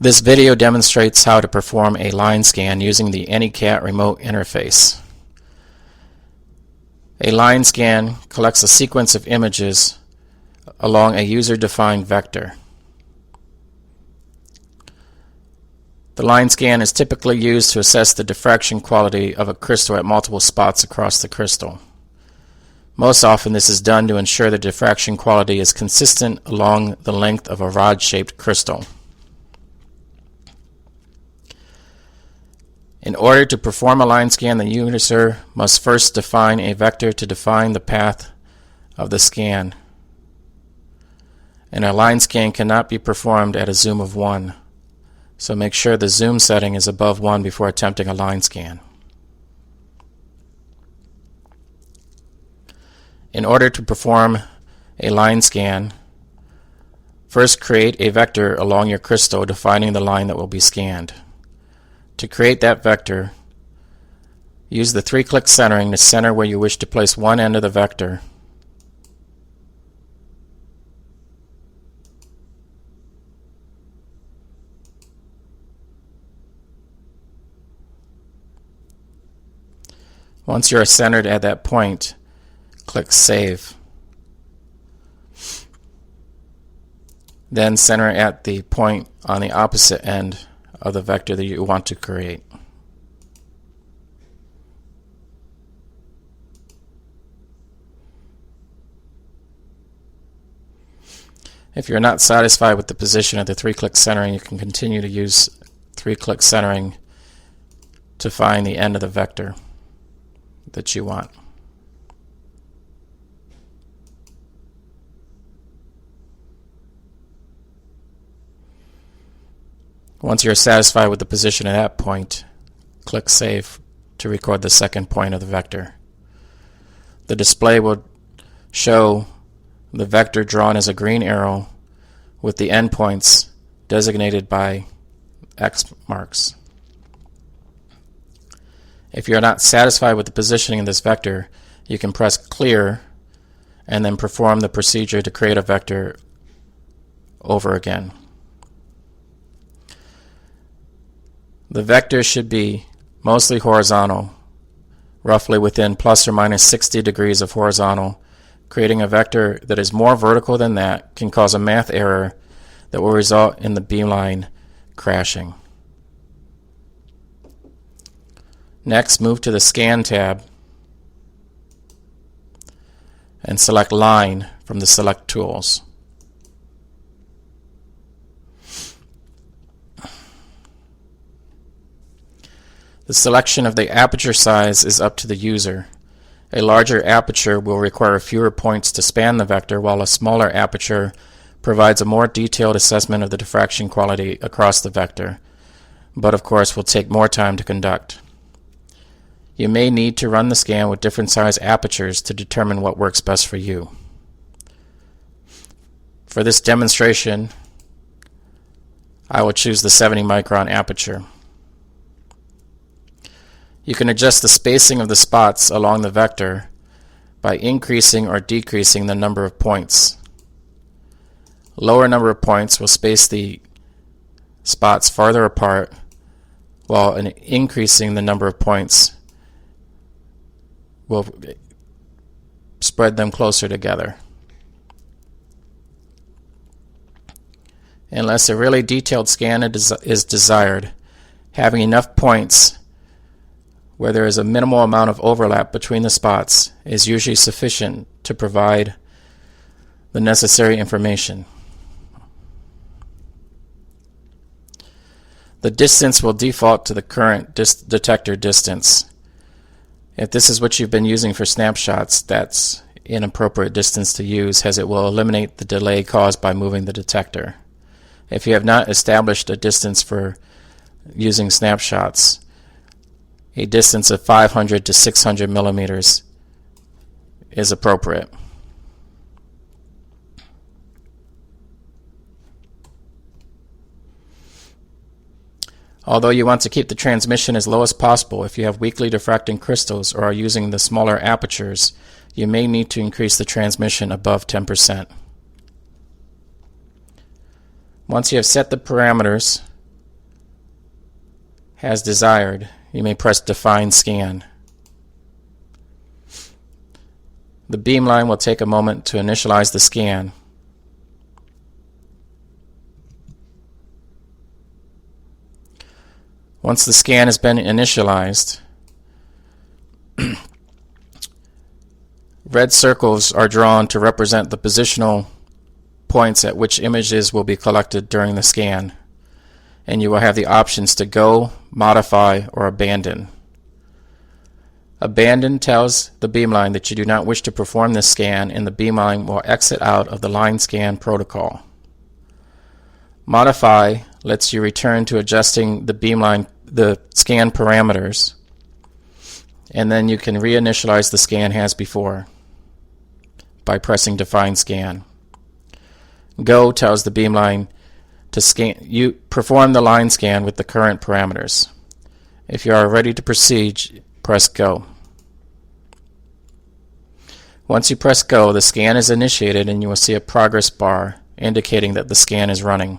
This video demonstrates how to perform a line scan using the AnyCat remote interface. A line scan collects a sequence of images along a user-defined vector. The line scan is typically used to assess the diffraction quality of a crystal at multiple spots across the crystal. Most often this is done to ensure the diffraction quality is consistent along the length of a rod-shaped crystal. In order to perform a line scan, the user must first define a vector to define the path of the scan. And a line scan cannot be performed at a zoom of 1. So make sure the zoom setting is above 1 before attempting a line scan. In order to perform a line scan, first create a vector along your crystal defining the line that will be scanned. To create that vector, use the 3-click centering to center where you wish to place one end of the vector. Once you are centered at that point, click Save. Then center at the point on the opposite end of the vector that you want to create. If you're not satisfied with the position of the 3-click centering, you can continue to use 3-click centering to find the end of the vector that you want. Once you're satisfied with the position at that point, click Save to record the second point of the vector. The display will show the vector drawn as a green arrow with the endpoints designated by X marks. If you're not satisfied with the positioning of this vector, you can press Clear and then perform the procedure to create a vector over again. The vector should be mostly horizontal, roughly within plus or minus 60 degrees of horizontal. Creating a vector that is more vertical than that can cause a math error that will result in the beamline crashing. Next, move to the Scan tab and select Line from the Select Tools. The selection of the aperture size is up to the user. A larger aperture will require fewer points to span the vector, while a smaller aperture provides a more detailed assessment of the diffraction quality across the vector, but of course will take more time to conduct. You may need to run the scan with different size apertures to determine what works best for you. For this demonstration, I will choose the 70 micron aperture. You can adjust the spacing of the spots along the vector by increasing or decreasing the number of points. Lower number of points will space the spots farther apart, while increasing the number of points will spread them closer together. Unless a really detailed scan is desired, having enough points where there is a minimal amount of overlap between the spots is usually sufficient to provide the necessary information. The distance will default to the current detector distance. If this is what you've been using for snapshots, that's an appropriate distance to use, as it will eliminate the delay caused by moving the detector. If you have not established a distance for using snapshots, a distance of 500 to 600 millimeters is appropriate. Although you want to keep the transmission as low as possible, if you have weakly diffracting crystals or are using the smaller apertures, you may need to increase the transmission above 10%. Once you have set the parameters as desired, you may press Define Scan. The beamline will take a moment to initialize the scan. Once the scan has been initialized, red circles are drawn to represent the positional points at which images will be collected during the scan, and you will have the options to go, modify, or abandon. Abandon tells the beamline that you do not wish to perform this scan, and the beamline will exit out of the line scan protocol. Modify lets you return to adjusting the scan parameters, and then you can reinitialize the scan as before by pressing Define Scan. Go tells the beamline to perform the line scan with the current parameters. If you are ready to proceed, press Go. Once you press Go, the scan is initiated and you will see a progress bar indicating that the scan is running.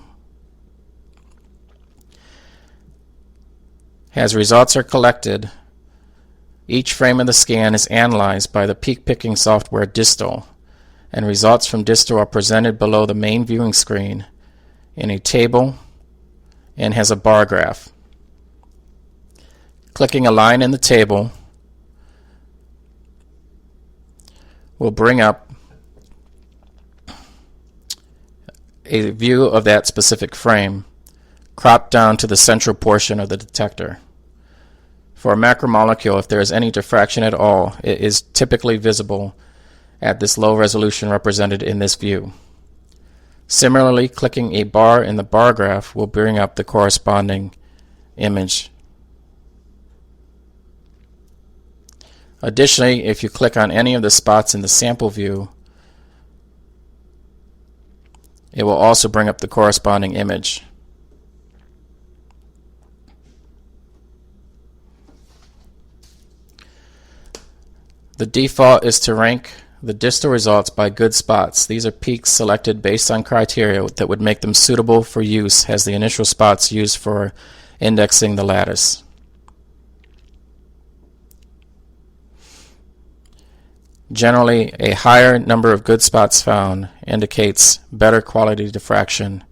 As results are collected, each frame of the scan is analyzed by the peak picking software Distal, and results from Distal are presented below the main viewing screen in a table and has a bar graph. Clicking a line in the table will bring up a view of that specific frame, cropped down to the central portion of the detector. For a macromolecule, if there is any diffraction at all, it is typically visible at this low resolution represented in this view. Similarly, clicking a bar in the bar graph will bring up the corresponding image. Additionally, if you click on any of the spots in the sample view, it will also bring up the corresponding image. The default is to rank the distal results by good spots. These are peaks selected based on criteria that would make them suitable for use as the initial spots used for indexing the lattice. Generally, a higher number of good spots found indicates better quality diffraction.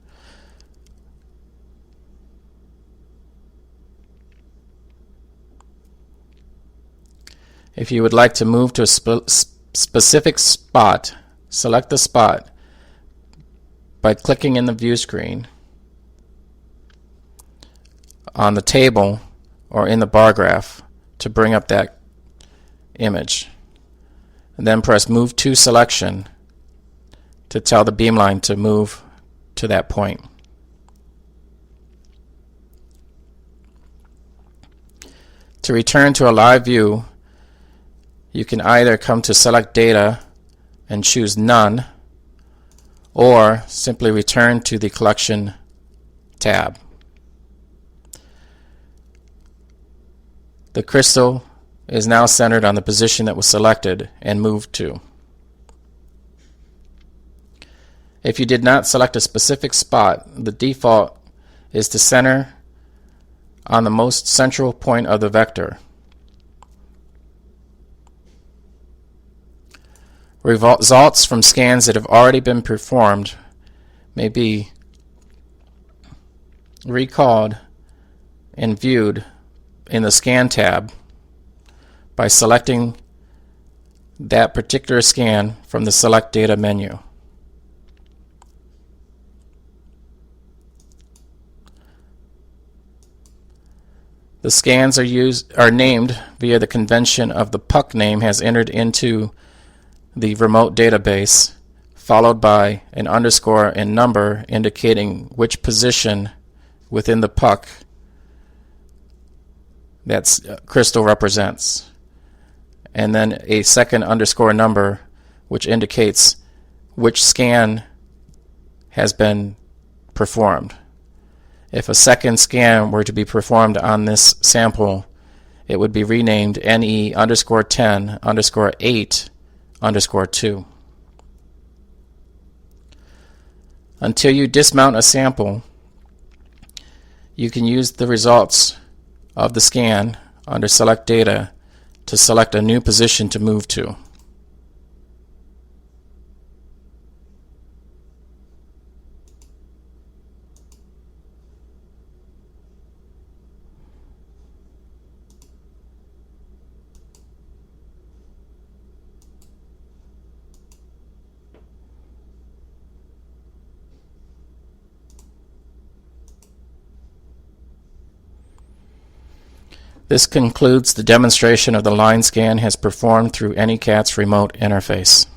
If you would like to move to a specific spot, select the spot by clicking in the view screen on the table or in the bar graph to bring up that image. And then press Move to Selection to tell the beamline to move to that point. To return to a live view, you can either come to Select Data and choose None, or simply return to the Collection tab. The crystal is now centered on the position that was selected and moved to. If you did not select a specific spot, the default is to center on the most central point of the vector. Results from scans that have already been performed may be recalled and viewed in the Scan tab by selecting that particular scan from the Select Data menu. The scans are named via the convention of the puck name has entered into the remote database, followed by an underscore and number indicating which position within the puck that crystal represents, and then a second underscore number which indicates which scan has been performed. If a second scan were to be performed on this sample, it would be renamed NE underscore 10 underscore 8 underscore 2. Until you dismount a sample, you can use the results of the scan under Select Data to select a new position to move to. This concludes the demonstration of the line scan as performed through AnyCAT's remote interface.